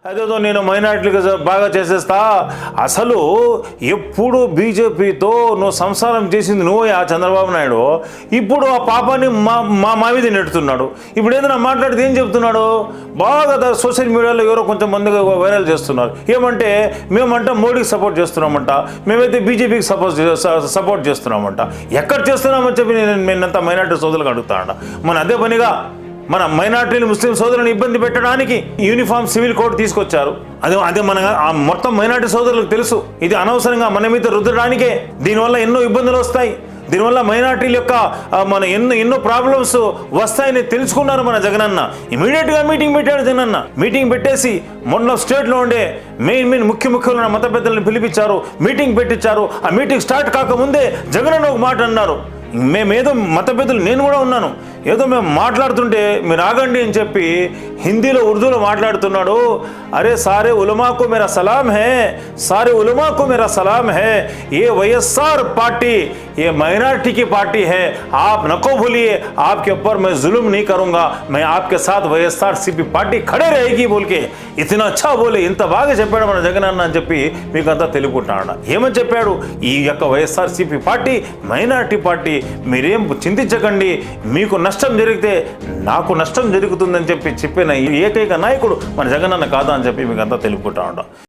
అదేదో నేను మైనారిటీలకు బాగా చేసేస్తా. అసలు ఎప్పుడు బీజేపీతో నువ్వు సంసారం చేసింది నువ్వు ఆ చంద్రబాబు నాయుడు, ఇప్పుడు ఆ పాపాన్ని మా మీద నెడుతున్నాడు. ఇప్పుడు ఏదైనా మాట్లాడితే ఏం చెప్తున్నాడు, బాగా సోషల్ మీడియాలో ఎవరో కొంచెం మందిగా వైరల్ చేస్తున్నారు. ఏమంటే మేమంట మోడీకి సపోర్ట్ చేస్తున్నామంట, మేమైతే బీజేపీకి సపోర్ట్ చేస్తున్నామంట. ఎక్కడ చేస్తున్నామని చెప్పి నేనంతా మైనారిటీ సోదరులకు అడుగుతానంట. మన అదే పనిగా మన మైనార్టీలు ముస్లిం సోదరులను ఇబ్బంది పెట్టడానికి యూనిఫామ్ సివిల్ కోడ్ తీసుకొచ్చారు. అదే మన మొత్తం మైనార్టీ సోదరులకు తెలుసు. ఇది అనవసరంగా మన మీద రుద్దడానికే. దీనివల్ల ఎన్నో ఇబ్బందులు వస్తాయి. దీనివల్ల మైనార్టీల యొక్క మన ఎన్నో ప్రాబ్లమ్స్ వస్తాయని తెలుసుకున్నారు మన జగనన్న. ఇమీడియట్గా మీటింగ్ పెట్టాడు జగనన్న. మీటింగ్ పెట్టేసి మొన్న స్టేట్లో ఉండే మెయిన్ ముఖ్యమైన మత పెద్దలను పిలిపించారు, మీటింగ్ పెట్టించారు. ఆ మీటింగ్ స్టార్ట్ కాకముందే జగనన్న ఒక మాట అన్నారు, మేమేదో మత పెద్దలు, నేను కూడా ఉన్నాను, ఏదో మేము మాట్లాడుతుంటే మీరు ఆగండి అని చెప్పి హిందీలో ఉర్దూలో మాట్లాడుతున్నాడు. అరే సారే ఉలమాకు మేరా సలాం హే, सारे उलमा को मेरा सलाम है, ये వైఎస్ఆర్ पार्टी ये माइनॉरिटी की पार्टी है, आप नको भूलिए, आपके ऊपर मैं जुल्म नहीं करूंगा, मैं आपके साथ వైఎస్ఆర్సీపీ పార్టీ खड़े रहेगी बोल के इतना अच्छा बोले. ఇంత బాగా చెప్పాడు మన జగనన్న అని చెప్పి మీకు అంతా తెలుపుకుంటాడు. ఏమని చెప్పాడు, ఈ యొక్క వైఎస్ఆర్సీపీ పార్టీ మైనారిటీ పార్టీ, మీరేం చింతించకండి, మీకు నష్టం జరిగితే నాకు నష్టం జరుగుతుందని చెప్పిన ఏకైక నాయకుడు మన జగనన్న కాదా అని చెప్పి మీకు అంతా తెలుపుకుంటా ఉంటాం.